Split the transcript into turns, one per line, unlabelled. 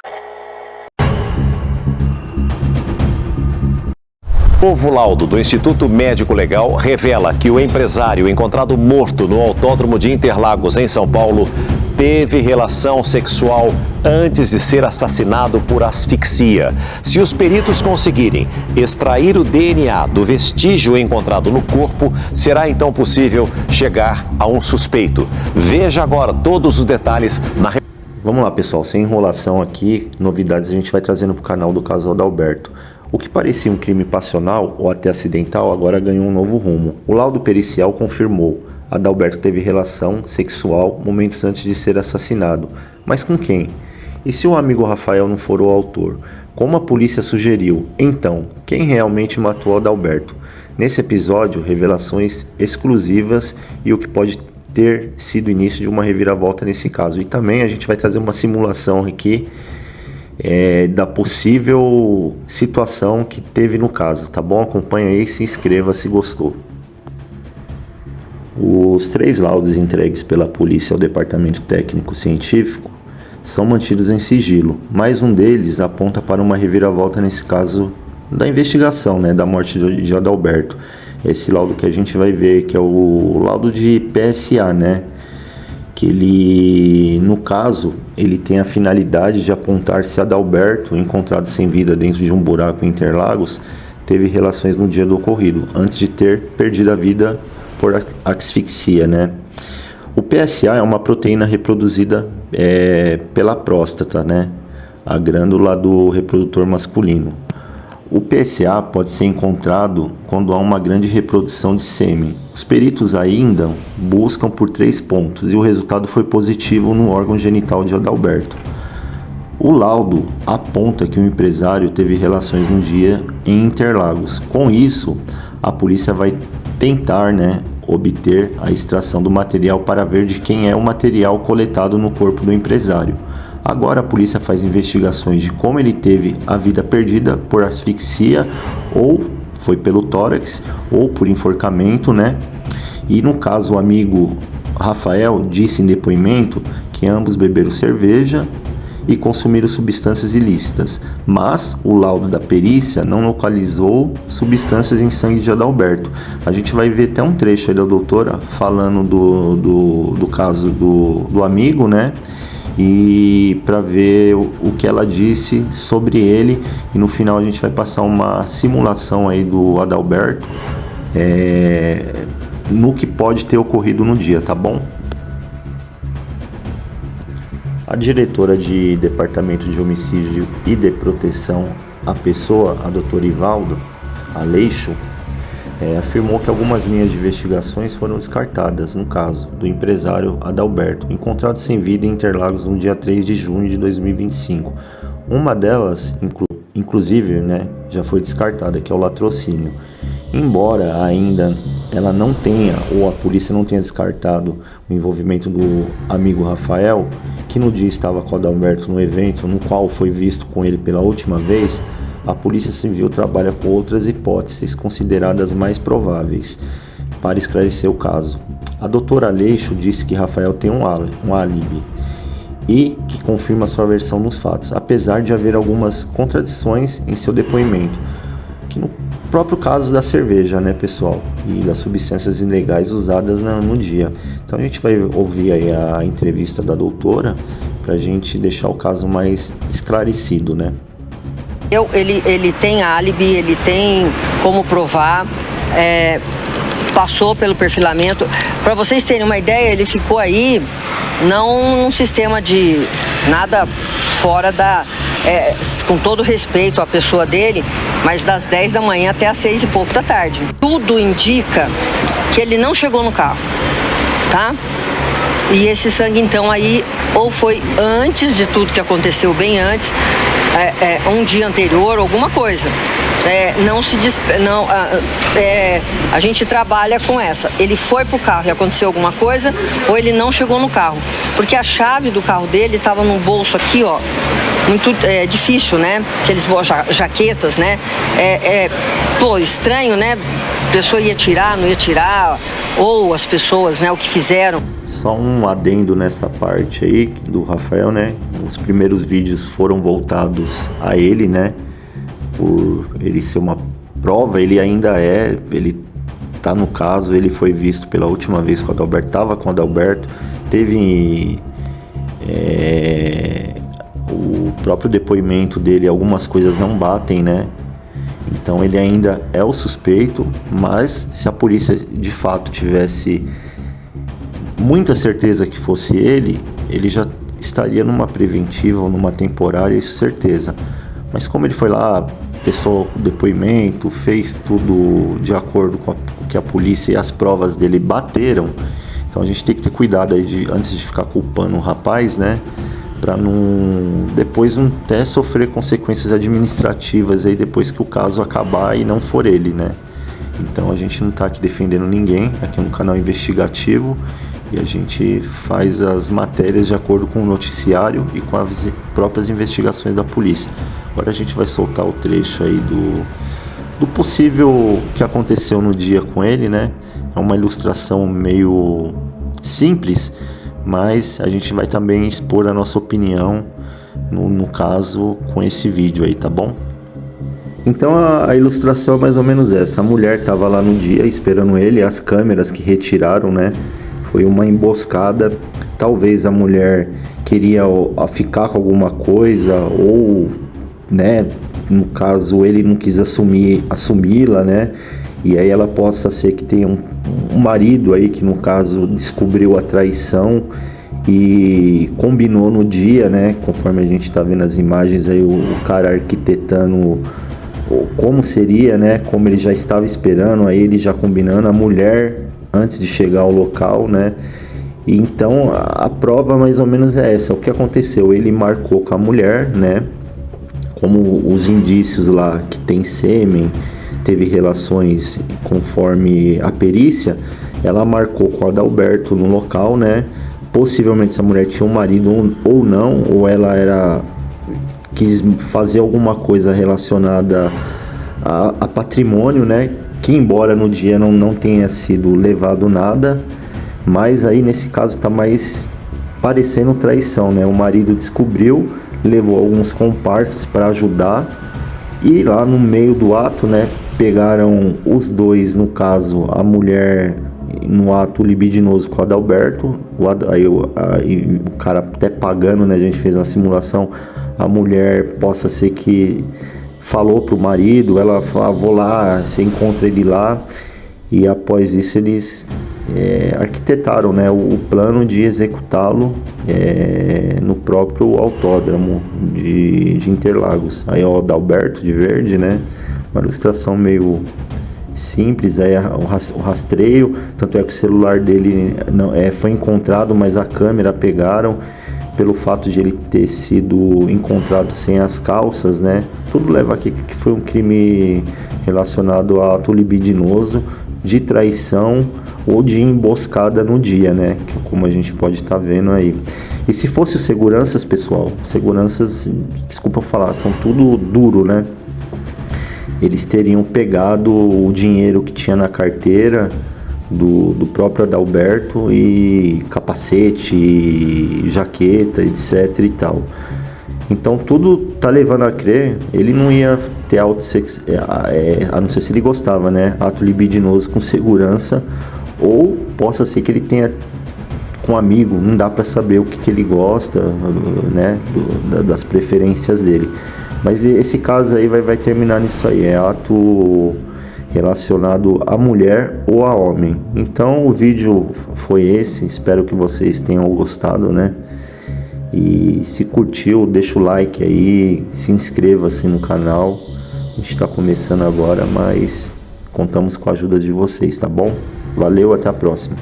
O novo laudo do Instituto Médico Legal revela que o empresário encontrado morto no Autódromo de Interlagos, em São Paulo, teve relação sexual antes de ser assassinado por asfixia. Se os peritos conseguirem extrair o DNA do vestígio encontrado no corpo, será então possível chegar a um suspeito. Veja agora todos os detalhes na...
Vamos lá, pessoal, sem enrolação aqui, novidades a gente vai trazendo para o canal do casal Adalberto. O que parecia um crime passional ou até acidental agora ganhou um novo rumo. O laudo pericial confirmou: Adalberto teve relação sexual momentos antes de ser assassinado. Mas com quem? E se o amigo Rafael não for o autor? Como a polícia sugeriu, então, quem realmente matou Adalberto? Nesse episódio, revelações exclusivas e o que pode ter sido o início de uma reviravolta nesse caso. E também a gente vai trazer uma simulação aqui da possível situação que teve no caso, tá bom? Acompanha aí, se inscreva se gostou. Os 3 laudos entregues pela polícia ao Departamento Técnico Científico são mantidos em sigilo, mas um deles aponta para uma reviravolta nesse caso da investigação, da morte de Adalberto. Esse laudo que a gente vai ver, que é o laudo de PSA, que ele, no caso, ele tem a finalidade de apontar se Adalberto, encontrado sem vida dentro de um buraco em Interlagos, teve relações no dia do ocorrido, antes de ter perdido a vida por asfixia, O PSA é uma proteína reproduzida pela próstata, a glândula do reprodutor masculino. O PSA pode ser encontrado quando há uma grande reprodução de sêmen. Os peritos ainda buscam por 3 pontos e o resultado foi positivo no órgão genital de Adalberto. O laudo aponta que o empresário teve relações no dia em Interlagos. Com isso, a polícia vai tentar, obter a extração do material para ver de quem é o material coletado no corpo do empresário. Agora a polícia faz investigações de como ele teve a vida perdida por asfixia, ou foi pelo tórax, ou por enforcamento, E no caso o amigo Rafael disse em depoimento que ambos beberam cerveja e consumiram substâncias ilícitas, mas o laudo da perícia não localizou substâncias em sangue de Adalberto. A gente vai ver até um trecho aí da doutora falando do caso do amigo, e para ver o que ela disse sobre ele, e no final a gente vai passar uma simulação aí do Adalberto no que pode ter ocorrido no dia, tá bom? A diretora de Departamento de Homicídio e de Proteção à Pessoa, a doutora Ivaldo Aleixo, afirmou que algumas linhas de investigações foram descartadas no caso do empresário Adalberto, encontrado sem vida em Interlagos no dia 3 de junho de 2025. Uma delas, inclusive, já foi descartada, que é o latrocínio. Embora ainda ela não tenha, ou a polícia não tenha descartado o envolvimento do amigo Rafael, que no dia estava com o Adalberto no evento no qual foi visto com ele pela última vez, a Polícia Civil trabalha com outras hipóteses consideradas mais prováveis para esclarecer o caso. A doutora Aleixo disse que Rafael tem um álibi e que confirma sua versão nos fatos, apesar de haver algumas contradições em seu depoimento, que no próprio caso da cerveja, pessoal, e das substâncias ilegais usadas no dia. Então a gente vai ouvir aí a entrevista da doutora para a gente deixar o caso mais esclarecido,
Ele tem álibi, ele tem como provar, passou pelo perfilamento. Para vocês terem uma ideia, ele ficou aí, não num sistema de nada fora da... com todo respeito à pessoa dele, mas das 10 da manhã até as 6 e pouco da tarde. Tudo indica que ele não chegou no carro, tá? E esse sangue, então, aí, ou foi antes de tudo que aconteceu, bem antes, um dia anterior, alguma coisa. A gente trabalha com essa. Ele foi pro carro e aconteceu alguma coisa, ou ele não chegou no carro. Porque a chave do carro dele estava no bolso aqui, muito difícil, né? Aqueles jaquetas, né? Estranho, né? A pessoa ia tirar, não ia tirar, ou as pessoas, né, o que fizeram.
Só um adendo nessa parte aí do Rafael, né? Os primeiros vídeos foram voltados a ele, né? Por ele ser uma prova, ele tá no caso, ele foi visto pela última vez com o Adalberto, tava com o Adalberto, teve o próprio depoimento dele, algumas coisas não batem, né? Então ele ainda é o suspeito, mas se a polícia de fato tivesse muita certeza que fosse ele já estaria numa preventiva ou numa temporária, isso certeza. Mas como ele foi lá, prestou o depoimento, fez tudo de acordo com o que a polícia e as provas dele bateram, então a gente tem que ter cuidado aí antes de ficar culpando o rapaz, né? Para depois não até sofrer consequências administrativas aí depois que o caso acabar e não for ele, né? Então a gente não está aqui defendendo ninguém, aqui é um canal investigativo e a gente faz as matérias de acordo com o noticiário e com as próprias investigações da polícia. Agora a gente vai soltar o trecho aí do possível que aconteceu no dia com ele, né? É uma ilustração meio simples, mas a gente vai também expor a nossa opinião no caso com esse vídeo aí, tá bom? Então a ilustração é mais ou menos essa. A mulher estava lá no dia esperando ele, as câmeras que retiraram, né? Foi uma emboscada. Talvez a mulher queria ficar com alguma coisa ou, né, no caso ele não quis assumi-la, né? E aí ela possa ser que tenha um marido aí que no caso descobriu a traição e combinou no dia, né? Conforme a gente tá vendo as imagens aí, o cara arquitetando como seria, né? Como ele já estava esperando, aí ele já combinando, a mulher antes de chegar ao local, né? E então a prova mais ou menos é essa. O que aconteceu? Ele marcou com a mulher, né? Como os indícios lá que tem sêmen, teve relações conforme a perícia, ela marcou com o Adalberto no local, né? Possivelmente essa mulher tinha um marido ou não, ou ela quis fazer alguma coisa relacionada a patrimônio, né? Que embora no dia não tenha sido levado nada, mas aí nesse caso está mais parecendo traição, né? O marido descobriu, levou alguns comparsas para ajudar e lá no meio do ato, né? Pegaram os dois, no caso a mulher no ato libidinoso com o Adalberto, aí o cara até pagando, né? A gente fez uma simulação, a mulher possa ser que falou pro marido, ela falou, vou lá, você encontra ele lá, e após isso eles arquitetaram, né, o plano de executá-lo no próprio autódromo de Interlagos. Aí o Adalberto de verde, né, uma ilustração meio simples, aí o rastreio, tanto é que o celular dele não foi encontrado, mas a câmera pegaram, pelo fato de ele ter sido encontrado sem as calças, né? Tudo leva aqui que foi um crime relacionado a ato libidinoso, de traição ou de emboscada no dia, né? Como a gente pode estar vendo aí. E se fosse os seguranças, pessoal, seguranças, desculpa falar, são tudo duro, né? Eles teriam pegado o dinheiro que tinha na carteira do próprio Adalberto e capacete, e jaqueta, etc e tal. Então tudo tá levando a crer, ele não ia ter a não ser se ele gostava, né? Ato libidinoso com segurança, ou possa ser que ele tenha com um amigo, não dá para saber o que ele gosta, né? Das preferências dele. Mas esse caso aí vai terminar nisso aí, é ato relacionado a mulher ou a homem. Então o vídeo foi esse, espero que vocês tenham gostado, né? E se curtiu, deixa o like aí, se inscreva-se no canal. A gente está começando agora, mas contamos com a ajuda de vocês, tá bom? Valeu, até a próxima.